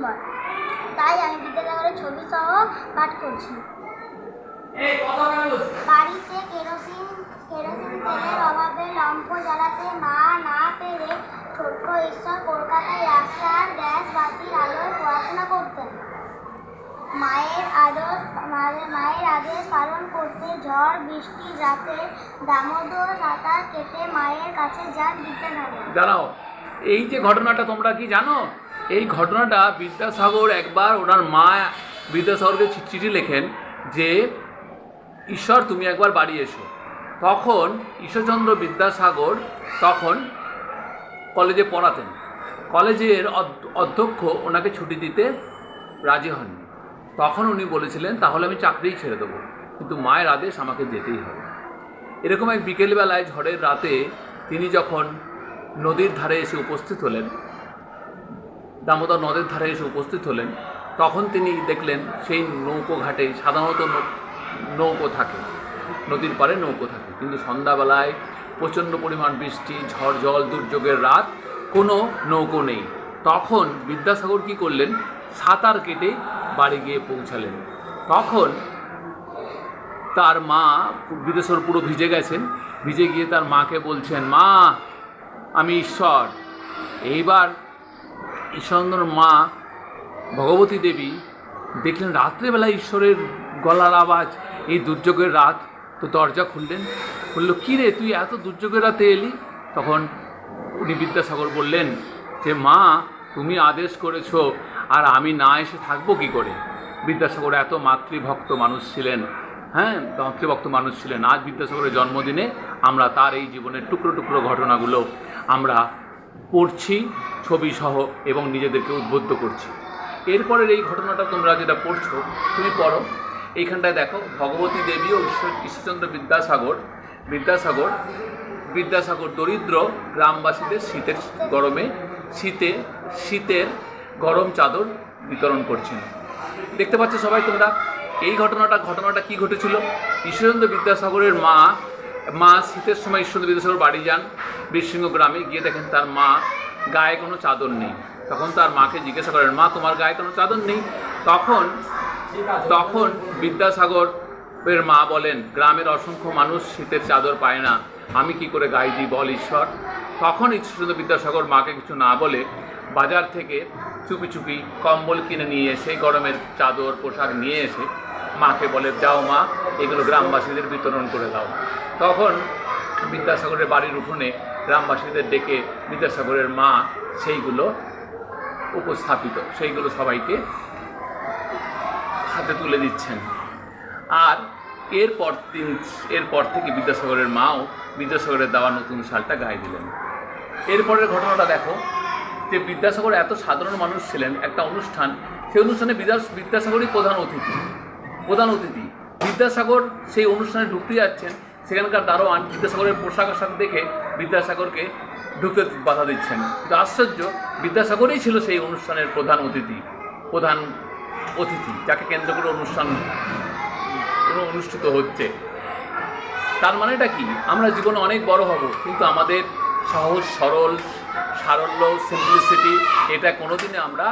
নম্বর। তাই আমি বিদ্যাসাগরের ছবি সহ পাঠ করছি। বাড়িতে কেরোসিন তেলের অভাবে লম্ফ জ্বালাতে না পেরে ছোট্ট ঈশ্বর কলকাতায় রাস্তার গ্যাস বাতির আলোয় পড়াশোনা করতেন। মায়ের আদেশ পালন করতে ঝড় বৃষ্টির রাতে দামোদর সাঁতার কেটে মায়ের কাছে যান বিদ্যাসাগর। দাঁড়াও, এই যে ঘটনাটা তোমরা কি জানো? এই ঘটনাটা বিদ্যাসাগর একবার ওনার মা বিদ্যাসাগরকে চিঠি লেখেন যে ঈশ্বর তুমি একবার বাড়ি এসো। তখন ঈশ্বরচন্দ্র বিদ্যাসাগর তখন কলেজে পড়াতেন। কলেজের অধ্যক্ষ ওনাকে ছুটি দিতে রাজি হননি। তখন উনি বলেছিলেন তাহলে আমি চাকরিই ছেড়ে দেবো, কিন্তু মায়ের আদেশ আমাকে যেতেই হবে। এরকম এক বিকেলবেলায় ঝড়ের রাতে তিনি যখন নদীর ধারে এসে উপস্থিত হলেন, দামোদর নদের ধারে এসে উপস্থিত হলেন, তখন তিনি দেখলেন সেই নৌকো ঘাটে সাধারণত নৌকো থাকে, নদীর পাড়ে নৌকো থাকে, কিন্তু সন্ধ্যাবেলায় প্রচণ্ড পরিমাণ বৃষ্টি, ঝড় জল, দুর্যোগের রাত, কোনো নৌকো নেই। তখন বিদ্যাসাগর কী করলেন? সাঁতার কেটে বাড়ি গিয়ে পৌঁছালেন। তখন তার মা, বিদ্যাসাগর পুরো ভিজে গেছেন, ভিজে গিয়ে তার মাকে বলছেন, মা আমি ঈশ্বর। এইবার ঈশ্বরের মা ভগবতী দেবী দেখলেন রাত্রেবেলায় ঈশ্বরের গলার আওয়াজ, এই দুর্যোগের রাত, তো দরজা খুলল, কী রে তুই এত দুর্যোগের রাতে এলি? তখন উনি বিদ্যাসাগর বললেন যে মা তুমি আদেশ করেছো, আর আমি না এসে থাকবো কী করে? বিদ্যাসাগর এত মাতৃভক্ত মানুষ ছিলেন, মাতৃভক্ত মানুষ ছিলেন। আজ বিদ্যাসাগরের জন্মদিনে আমরা তার এই জীবনের টুকরো টুকরো ঘটনাগুলো আমরা পড়ছি ছবি সহ এবং নিজেদেরকে উদ্বুদ্ধ করছি। এরপরের এই ঘটনাটা তোমরা যেটা পড়ছো, তুমি পড়ো, এইখানটায় দেখো ভগবতী দেবী ও ঈশ্বরচন্দ্র বিদ্যাসাগর দরিদ্র গ্রামবাসীদের শীতের গরম চাদর বিতরণ করছেন। দেখতে পাচ্ছ সবাই তোমরা এই ঘটনাটা কি ঘটেছিল? ঈশ্বরচন্দ্র বিদ্যাসাগরের মা শীতের সময় ঈশ্বরচন্দ্র বিদ্যাসাগর বাড়ি যান বীরসিংহ গ্রামে, গিয়ে দেখেন তার মা গায়ে কোনো চাদর নেই। তখন তার মাকে জিজ্ঞাসা করেন, মা তোমার গায়ে কোনো চাদর নেই? তখন বিদ্যাসাগরের মা বলেন, গ্রামের অসংখ্য মানুষ শীতের চাদর পায় না, আমি কি করে গায়ে দিই বল ঈশ্বর। তখন ঈশ্বরচন্দ্র বিদ্যাসাগর মাকে কিছু না বলে বাজার থেকে চুপি চুপি কম্বল কিনে নিয়ে এসে, গরমের চাদর পোশাক নিয়ে এসে মাকে বলে, যাও মা এগুলো গ্রামবাসীদের বিতরণ করে দাও। তখন বিদ্যাসাগরের বাড়ির উঠোনে গ্রামবাসীদের ডেকে বিদ্যাসাগরের মা সেইগুলো সেইগুলো সবাইকে হাতে তুলে দিচ্ছেন। আর এরপর থেকে বিদ্যাসাগরের মাও বিদ্যাসাগরের দেওয়া নতুন শালটা গায়ে দিলেন। এরপরের ঘটনাটা দেখো যে বিদ্যাসাগর এত সাধারণ মানুষ ছিলেন, একটা অনুষ্ঠান, সেই অনুষ্ঠানে বিদ্যাসাগরই প্রধান অতিথি। বিদ্যাসাগর সেই অনুষ্ঠানে ঢুকতে যাচ্ছেন, সেখানকার দারোয়ান বিদ্যাসাগরের পোশাক আশাক দেখে বিদ্যাসাগরকে ঢুকতে বাধা দিচ্ছেন। কিন্তু আশ্চর্য, বিদ্যাসাগরই ছিল সেই অনুষ্ঠানের প্রধান অতিথি, যাকে কেন্দ্র করে অনুষ্ঠান অনুষ্ঠিত হচ্ছে। তার মানেটা কি? আমরা জীবনে অনেক বড় হব, কিন্তু আমাদের সহজ সরল সারল্য, সিম্পলিসিটি, এটা কোনোদিনে আমরা